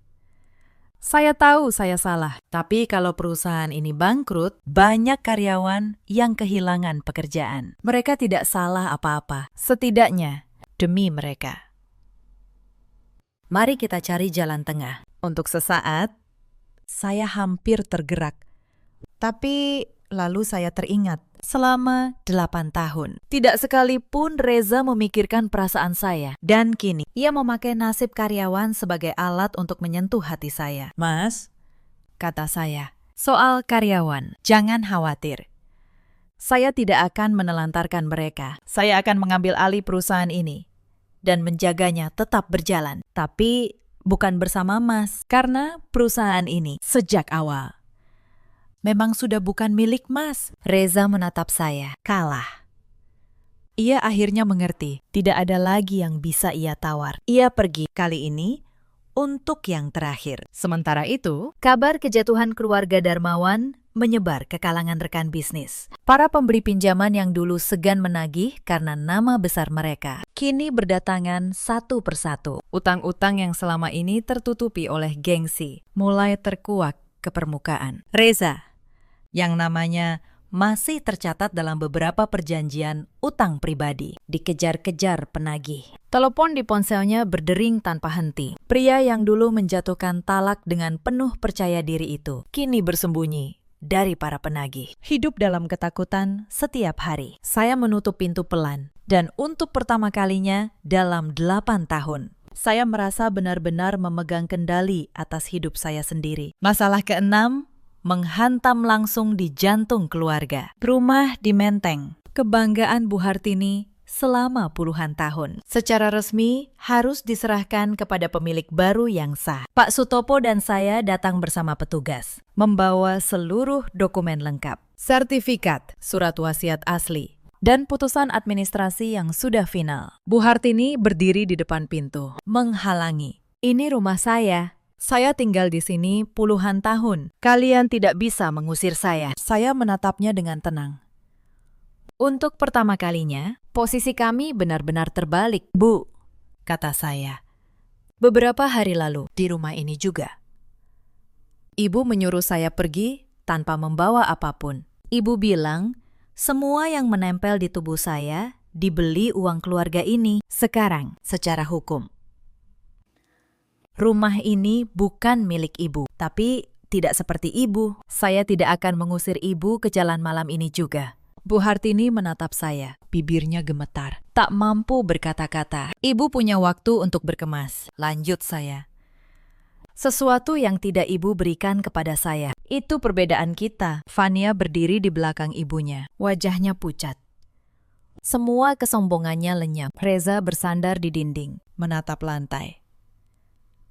Saya tahu saya salah, tapi kalau perusahaan ini bangkrut, banyak karyawan yang kehilangan pekerjaan. Mereka tidak salah apa-apa, setidaknya demi mereka. Mari kita cari jalan tengah. Untuk sesaat, saya hampir tergerak. Tapi lalu saya teringat, selama 8 tahun, tidak sekalipun Reza memikirkan perasaan saya. Dan kini, ia memakai nasib karyawan sebagai alat untuk menyentuh hati saya. Mas, kata saya, soal karyawan, jangan khawatir. Saya tidak akan menelantarkan mereka. Saya akan mengambil alih perusahaan ini dan menjaganya tetap berjalan. Tapi bukan bersama Mas, karena perusahaan ini sejak awal memang sudah bukan milik Mas. Reza menatap saya. Kalah. Ia akhirnya mengerti. Tidak ada lagi yang bisa ia tawar. Ia pergi kali ini untuk yang terakhir. Sementara itu, kabar kejatuhan keluarga Darmawan menyebar ke kalangan rekan bisnis. Para pemberi pinjaman yang dulu segan menagih karena nama besar mereka, kini berdatangan satu persatu. Utang-utang yang selama ini tertutupi oleh gengsi mulai terkuak ke permukaan. Reza, yang namanya masih tercatat dalam beberapa perjanjian utang pribadi, dikejar-kejar penagih. Telepon di ponselnya berdering tanpa henti. Pria yang dulu menjatuhkan talak dengan penuh percaya diri itu, kini bersembunyi dari para penagih. Hidup dalam ketakutan setiap hari. Saya menutup pintu pelan. Dan untuk pertama kalinya dalam 8 tahun, saya merasa benar-benar memegang kendali atas hidup saya sendiri. Masalah keenam, menghantam langsung di jantung keluarga. Rumah di Menteng. Kebanggaan Bu Hartini selama puluhan tahun. Secara resmi harus diserahkan kepada pemilik baru yang sah. Pak Sutopo dan saya datang bersama petugas, membawa seluruh dokumen lengkap, sertifikat, surat wasiat asli, dan putusan administrasi yang sudah final. Bu Hartini berdiri di depan pintu, menghalangi. Ini rumah saya. Saya tinggal di sini puluhan tahun. Kalian tidak bisa mengusir saya. Saya menatapnya dengan tenang. Untuk pertama kalinya, posisi kami benar-benar terbalik, Bu, kata saya. Beberapa hari lalu, di rumah ini juga. Ibu menyuruh saya pergi tanpa membawa apapun. Ibu bilang, semua yang menempel di tubuh saya dibeli uang keluarga ini sekarang secara hukum. Rumah ini bukan milik ibu, tapi tidak seperti ibu. Saya tidak akan mengusir ibu ke jalan malam ini juga. Bu Hartini menatap saya, bibirnya gemetar. Tak mampu berkata-kata. Ibu punya waktu untuk berkemas. Lanjut saya. Sesuatu yang tidak ibu berikan kepada saya. Itu perbedaan kita. Fania berdiri di belakang ibunya. Wajahnya pucat. Semua kesombongannya lenyap. Reza bersandar di dinding, menatap lantai.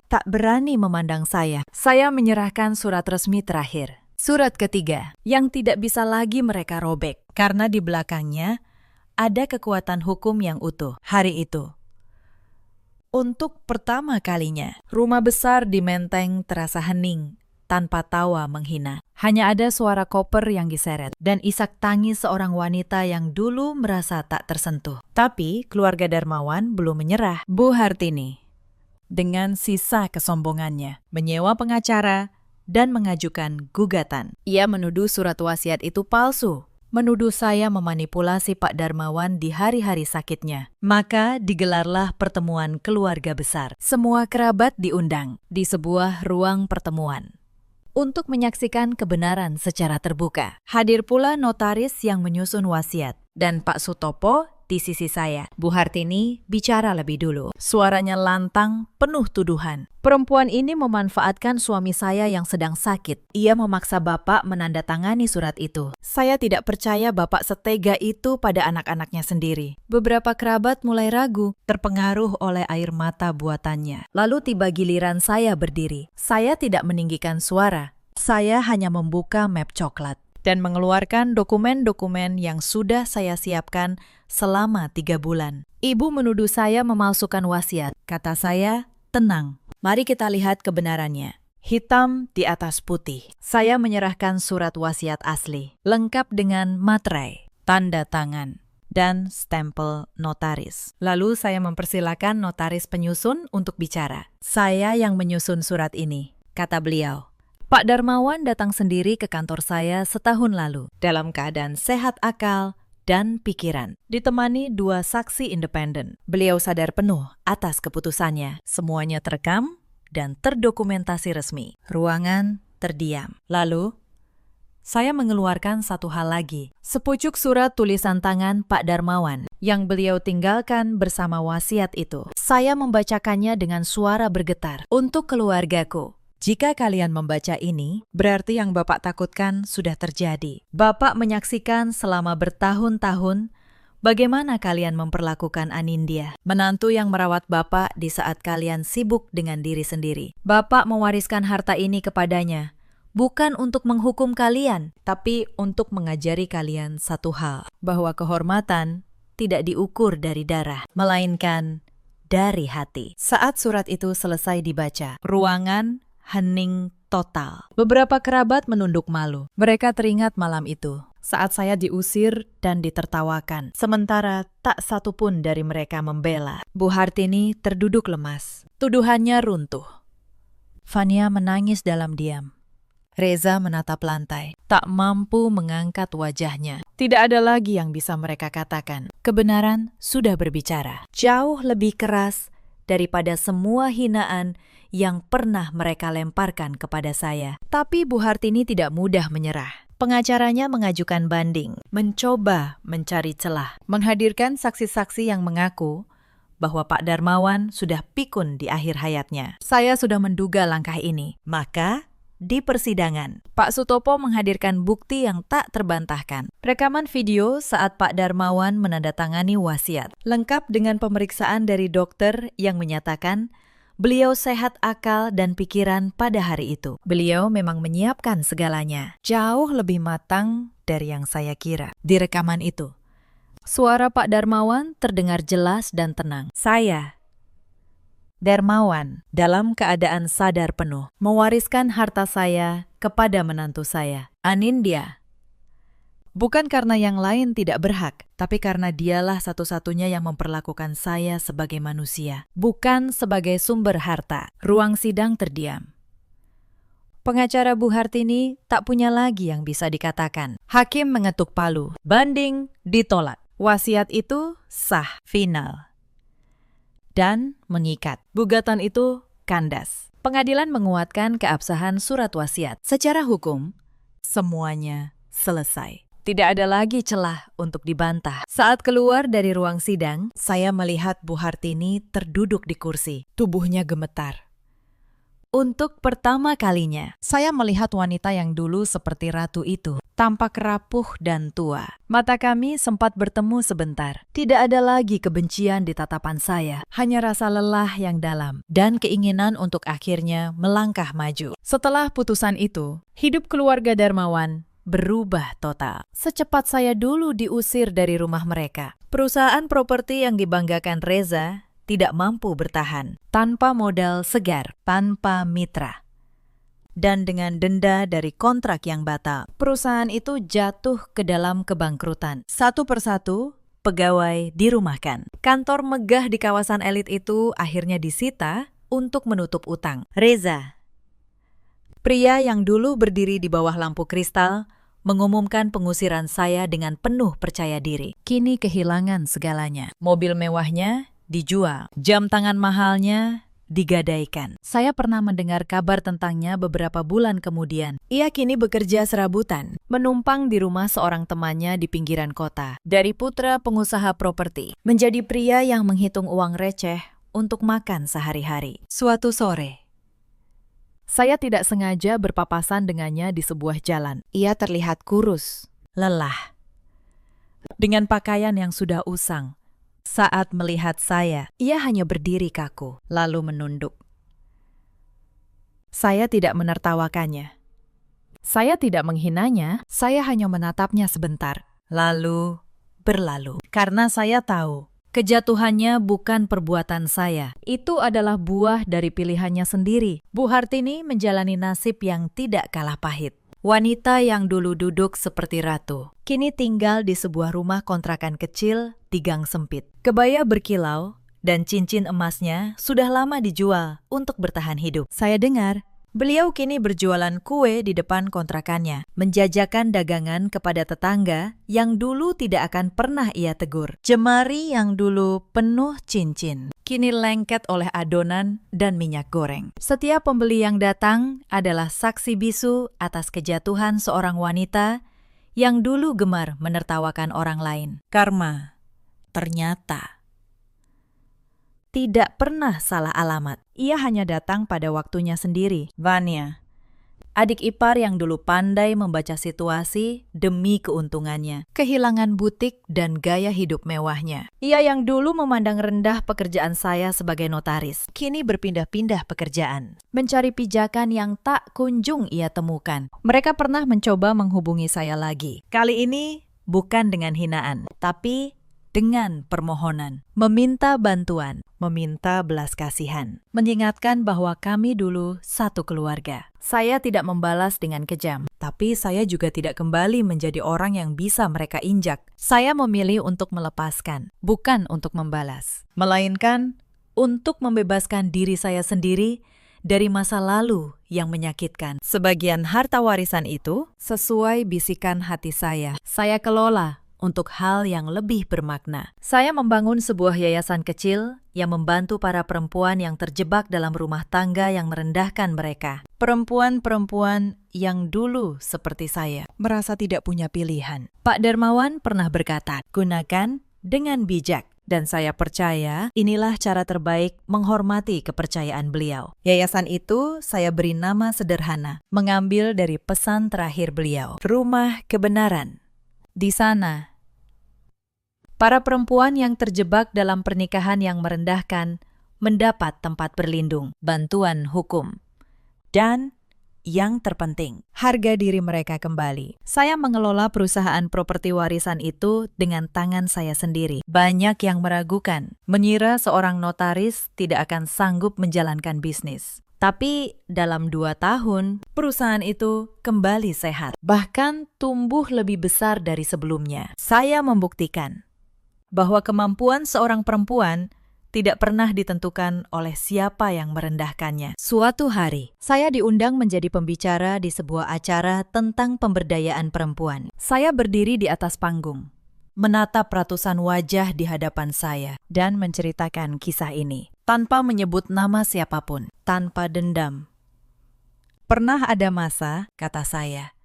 Tak berani memandang saya. Saya menyerahkan surat resmi terakhir. Surat ketiga, yang tidak bisa lagi mereka robek, karena di belakangnya ada kekuatan hukum yang utuh. Hari itu, untuk pertama kalinya, rumah besar di Menteng terasa hening, tanpa tawa menghina. Hanya ada suara koper yang diseret, dan isak tangis seorang wanita yang dulu merasa tak tersentuh. Tapi keluarga Darmawan belum menyerah. Bu Hartini, dengan sisa kesombongannya, menyewa pengacara, dan mengajukan gugatan. Ia menuduh surat wasiat itu palsu, menuduh saya memanipulasi Pak Darmawan di hari-hari sakitnya. Maka digelarlah pertemuan keluarga besar. Semua kerabat diundang di sebuah ruang pertemuan untuk menyaksikan kebenaran secara terbuka. Hadir pula notaris yang menyusun wasiat, dan Pak Sutopo di sisi saya. Bu Hartini bicara lebih dulu. Suaranya lantang, penuh tuduhan. Perempuan ini memanfaatkan suami saya yang sedang sakit. Ia memaksa Bapak menandatangani surat itu. Saya tidak percaya Bapak setega itu pada anak-anaknya sendiri. Beberapa kerabat mulai ragu, terpengaruh oleh air mata buatannya. Lalu tiba giliran saya berdiri. Saya tidak meninggikan suara. Saya hanya membuka map coklat dan mengeluarkan dokumen-dokumen yang sudah saya siapkan selama 3 bulan. Ibu menuduh saya memalsukan wasiat. Kata saya, tenang. Mari kita lihat kebenarannya. Hitam di atas putih. Saya menyerahkan surat wasiat asli, lengkap dengan materai, tanda tangan, dan stempel notaris. Lalu saya mempersilakan notaris penyusun untuk bicara. Saya yang menyusun surat ini, kata beliau. Pak Darmawan datang sendiri ke kantor saya setahun lalu, dalam keadaan sehat akal dan pikiran, ditemani 2 saksi independen. Beliau sadar penuh atas keputusannya. Semuanya terekam dan terdokumentasi resmi. Ruangan terdiam. Lalu, saya mengeluarkan satu hal lagi. Sepucuk surat tulisan tangan Pak Darmawan yang beliau tinggalkan bersama wasiat itu. Saya membacakannya dengan suara bergetar. Untuk keluargaku. Jika kalian membaca ini, berarti yang Bapak takutkan sudah terjadi. Bapak menyaksikan selama bertahun-tahun bagaimana kalian memperlakukan Anindya, menantu yang merawat Bapak di saat kalian sibuk dengan diri sendiri. Bapak mewariskan harta ini kepadanya, bukan untuk menghukum kalian, tapi untuk mengajari kalian satu hal, bahwa kehormatan tidak diukur dari darah, melainkan dari hati. Saat surat itu selesai dibaca, ruangan hening total. Beberapa kerabat menunduk malu. Mereka teringat malam itu, saat saya diusir dan ditertawakan. Sementara tak satu pun dari mereka membela. Bu Hartini terduduk lemas. Tuduhannya runtuh. Fania menangis dalam diam. Reza menatap lantai, tak mampu mengangkat wajahnya. Tidak ada lagi yang bisa mereka katakan. Kebenaran sudah berbicara. Jauh lebih keras daripada semua hinaan yang pernah mereka lemparkan kepada saya. Tapi Bu Hartini tidak mudah menyerah. Pengacaranya mengajukan banding, mencoba mencari celah, menghadirkan saksi-saksi yang mengaku bahwa Pak Darmawan sudah pikun di akhir hayatnya. Saya sudah menduga langkah ini. Maka, di persidangan, Pak Sutopo menghadirkan bukti yang tak terbantahkan. Rekaman video saat Pak Darmawan menandatangani wasiat, lengkap dengan pemeriksaan dari dokter yang menyatakan beliau sehat akal dan pikiran pada hari itu. Beliau memang menyiapkan segalanya, jauh lebih matang dari yang saya kira. Di rekaman itu, suara Pak Darmawan terdengar jelas dan tenang. Saya, Darmawan, dalam keadaan sadar penuh, mewariskan harta saya kepada menantu saya, Anindya. Bukan karena yang lain tidak berhak, tapi karena dialah satu-satunya yang memperlakukan saya sebagai manusia, bukan sebagai sumber harta. Ruang sidang terdiam. Pengacara Bu Hartini tak punya lagi yang bisa dikatakan. Hakim mengetuk palu. Banding ditolak. Wasiat itu sah, final, dan mengikat. Gugatan itu kandas. Pengadilan menguatkan keabsahan surat wasiat. Secara hukum, semuanya selesai. Tidak ada lagi celah untuk dibantah. Saat keluar dari ruang sidang, saya melihat Bu Hartini terduduk di kursi. Tubuhnya gemetar. Untuk pertama kalinya, saya melihat wanita yang dulu seperti ratu itu, tampak rapuh dan tua. Mata kami sempat bertemu sebentar. Tidak ada lagi kebencian di tatapan saya, hanya rasa lelah yang dalam dan keinginan untuk akhirnya melangkah maju. Setelah putusan itu, hidup keluarga Darmawan berubah total. Secepat saya dulu diusir dari rumah mereka. Perusahaan properti yang dibanggakan Reza tidak mampu bertahan. Tanpa modal segar, tanpa mitra, dan dengan denda dari kontrak yang batal, perusahaan itu jatuh ke dalam kebangkrutan. Satu persatu, pegawai dirumahkan. Kantor megah di kawasan elit itu akhirnya disita untuk menutup utang. Reza, pria yang dulu berdiri di bawah lampu kristal, mengumumkan pengusiran saya dengan penuh percaya diri. Kini kehilangan segalanya. Mobil mewahnya dijual, jam tangan mahalnya digadaikan. Saya pernah mendengar kabar tentangnya beberapa bulan kemudian. Ia kini bekerja serabutan, menumpang di rumah seorang temannya di pinggiran kota. Dari putra pengusaha properti, menjadi pria yang menghitung uang receh untuk makan sehari-hari. Suatu sore, saya tidak sengaja berpapasan dengannya di sebuah jalan. Ia terlihat kurus, lelah, dengan pakaian yang sudah usang. Saat melihat saya, ia hanya berdiri kaku, lalu menunduk. Saya tidak menertawakannya. Saya tidak menghinanya, saya hanya menatapnya sebentar, lalu berlalu. Karena saya tahu, kejatuhannya bukan perbuatan saya. Itu adalah buah dari pilihannya sendiri. Bu Hartini menjalani nasib yang tidak kalah pahit. Wanita yang dulu duduk seperti ratu, kini tinggal di sebuah rumah kontrakan kecil di gang sempit. Kebaya berkilau dan cincin emasnya sudah lama dijual untuk bertahan hidup. Saya dengar, beliau kini berjualan kue di depan kontrakannya, menjajakan dagangan kepada tetangga yang dulu tidak akan pernah ia tegur. Jemari yang dulu penuh cincin, kini lengket oleh adonan dan minyak goreng. Setiap pembeli yang datang adalah saksi bisu atas kejatuhan seorang wanita yang dulu gemar menertawakan orang lain. Karma, ternyata, tidak pernah salah alamat. Ia hanya datang pada waktunya sendiri. Vanya, adik ipar yang dulu pandai membaca situasi demi keuntungannya, kehilangan butik dan gaya hidup mewahnya. Ia yang dulu memandang rendah pekerjaan saya sebagai notaris, kini berpindah-pindah pekerjaan, mencari pijakan yang tak kunjung ia temukan. Mereka pernah mencoba menghubungi saya lagi. Kali ini bukan dengan hinaan, tapi dengan permohonan, meminta bantuan, meminta belas kasihan, mengingatkan bahwa kami dulu satu keluarga. Saya tidak membalas dengan kejam, tapi saya juga tidak kembali menjadi orang yang bisa mereka injak. Saya memilih untuk melepaskan, bukan untuk membalas, melainkan untuk membebaskan diri saya sendiri dari masa lalu yang menyakitkan. Sebagian harta warisan itu sesuai bisikan hati saya kelola untuk hal yang lebih bermakna. Saya membangun sebuah yayasan kecil yang membantu para perempuan yang terjebak dalam rumah tangga yang merendahkan mereka. Perempuan-perempuan yang dulu seperti saya merasa tidak punya pilihan. Pak Darmawan pernah berkata, gunakan dengan bijak. Dan saya percaya inilah cara terbaik menghormati kepercayaan beliau. Yayasan itu saya beri nama sederhana, mengambil dari pesan terakhir beliau, Rumah Kebenaran. Di sana, para perempuan yang terjebak dalam pernikahan yang merendahkan mendapat tempat berlindung, bantuan hukum, dan yang terpenting, harga diri mereka kembali. Saya mengelola perusahaan properti warisan itu dengan tangan saya sendiri. Banyak yang meragukan, mengira seorang notaris tidak akan sanggup menjalankan bisnis. Tapi dalam 2 tahun, perusahaan itu kembali sehat. Bahkan tumbuh lebih besar dari sebelumnya. Saya membuktikan bahwa kemampuan seorang perempuan tidak pernah ditentukan oleh siapa yang merendahkannya. Suatu hari, saya diundang menjadi pembicara di sebuah acara tentang pemberdayaan perempuan. Saya berdiri di atas panggung, menatap ratusan wajah di hadapan saya, dan menceritakan kisah ini, tanpa menyebut nama siapapun, tanpa dendam. Pernah ada masa, kata saya,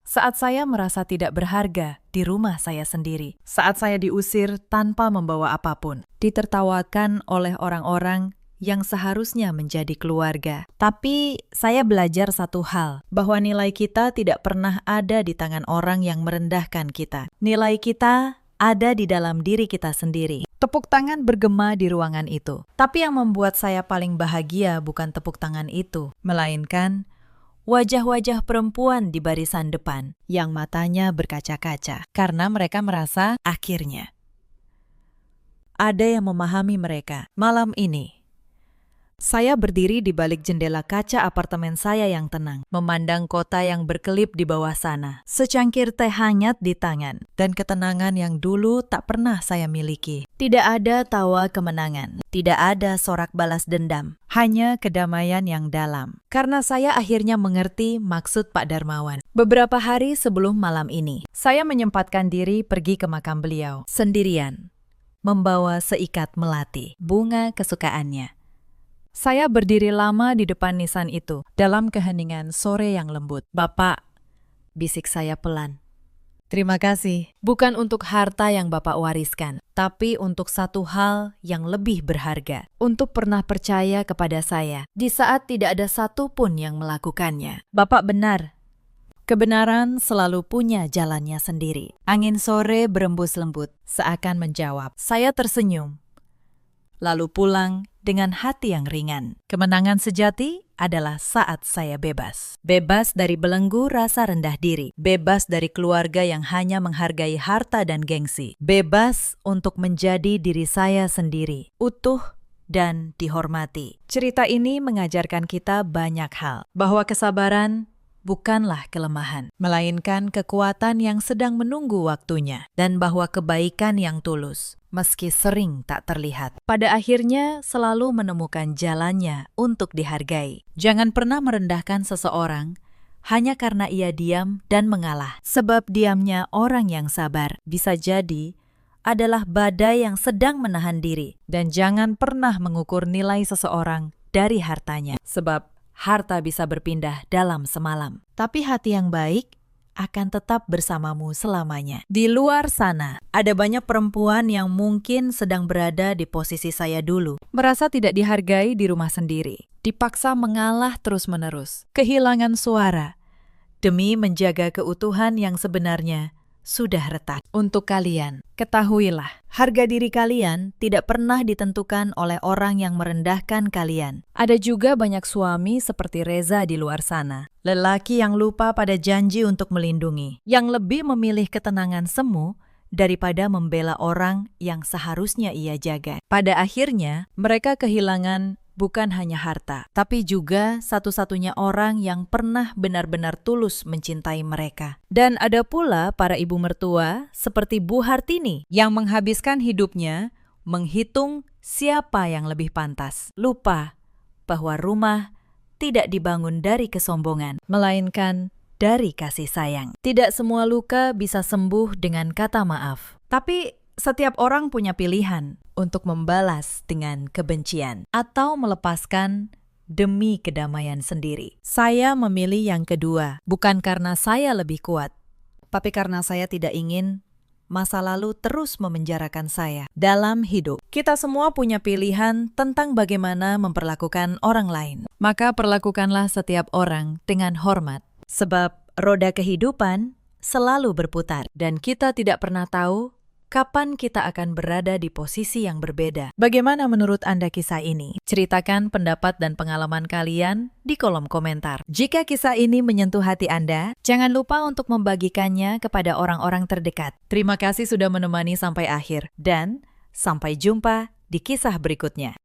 saat saya merasa tidak berharga di rumah saya sendiri, saat saya diusir tanpa membawa apapun, ditertawakan oleh orang-orang yang seharusnya menjadi keluarga. Tapi saya belajar satu hal, bahwa nilai kita tidak pernah ada di tangan orang yang merendahkan kita. Nilai kita ada di dalam diri kita sendiri. Tepuk tangan bergema di ruangan itu. Tapi yang membuat saya paling bahagia bukan tepuk tangan itu, melainkan wajah-wajah perempuan di barisan depan yang matanya berkaca-kaca karena mereka merasa akhirnya ada yang memahami mereka. Malam ini, saya berdiri di balik jendela kaca apartemen saya yang tenang, memandang kota yang berkelip di bawah sana, secangkir teh hangat di tangan, dan ketenangan yang dulu tak pernah saya miliki. Tidak ada tawa kemenangan, tidak ada sorak balas dendam, hanya kedamaian yang dalam. Karena saya akhirnya mengerti maksud Pak Darmawan. Beberapa hari sebelum malam ini, saya menyempatkan diri pergi ke makam beliau, sendirian, membawa seikat melati, bunga kesukaannya. Saya berdiri lama di depan nisan itu, dalam keheningan sore yang lembut. Bapak, bisik saya pelan. Terima kasih, bukan untuk harta yang Bapak wariskan, tapi untuk satu hal yang lebih berharga, untuk pernah percaya kepada saya, di saat tidak ada satupun yang melakukannya. Bapak benar, kebenaran selalu punya jalannya sendiri. Angin sore berembus lembut, seakan menjawab. Saya tersenyum, lalu pulang dengan hati yang ringan. Kemenangan sejati adalah saat saya bebas. Bebas dari belenggu rasa rendah diri. Bebas dari keluarga yang hanya menghargai harta dan gengsi. Bebas untuk menjadi diri saya sendiri, utuh dan dihormati. Cerita ini mengajarkan kita banyak hal. Bahwa kesabaran bukanlah kelemahan, melainkan kekuatan yang sedang menunggu waktunya. Dan bahwa kebaikan yang tulus, meski sering tak terlihat, pada akhirnya selalu menemukan jalannya untuk dihargai. Jangan pernah merendahkan seseorang hanya karena ia diam dan mengalah. Sebab diamnya orang yang sabar bisa jadi adalah badai yang sedang menahan diri. Dan jangan pernah mengukur nilai seseorang dari hartanya, sebab harta bisa berpindah dalam semalam. Tapi hati yang baik akan tetap bersamamu selamanya. Di luar sana, ada banyak perempuan yang mungkin sedang berada di posisi saya dulu. Merasa tidak dihargai di rumah sendiri. Dipaksa mengalah terus-menerus. Kehilangan suara demi menjaga keutuhan yang sebenarnya sudah retak. Untuk kalian, ketahuilah, harga diri kalian tidak pernah ditentukan oleh orang yang merendahkan kalian. Ada juga banyak suami seperti Reza di luar sana. Lelaki yang lupa pada janji untuk melindungi, yang lebih memilih ketenangan semu daripada membela orang yang seharusnya ia jaga. Pada akhirnya, mereka kehilangan bukan hanya harta, tapi juga satu-satunya orang yang pernah benar-benar tulus mencintai mereka. Dan ada pula para ibu mertua seperti Bu Hartini yang menghabiskan hidupnya menghitung siapa yang lebih pantas. Lupa bahwa rumah tidak dibangun dari kesombongan, melainkan dari kasih sayang. Tidak semua luka bisa sembuh dengan kata maaf. Tapi setiap orang punya pilihan untuk membalas dengan kebencian atau melepaskan demi kedamaian sendiri. Saya memilih yang kedua, bukan karena saya lebih kuat, tapi karena saya tidak ingin masa lalu terus memenjarakan saya dalam hidup. Kita semua punya pilihan tentang bagaimana memperlakukan orang lain. Maka perlakukanlah setiap orang dengan hormat. Sebab roda kehidupan selalu berputar. Dan kita tidak pernah tahu kapan kita akan berada di posisi yang berbeda. Bagaimana menurut Anda kisah ini? Ceritakan pendapat dan pengalaman kalian di kolom komentar. Jika kisah ini menyentuh hati Anda, jangan lupa untuk membagikannya kepada orang-orang terdekat. Terima kasih sudah menemani sampai akhir, dan sampai jumpa di kisah berikutnya.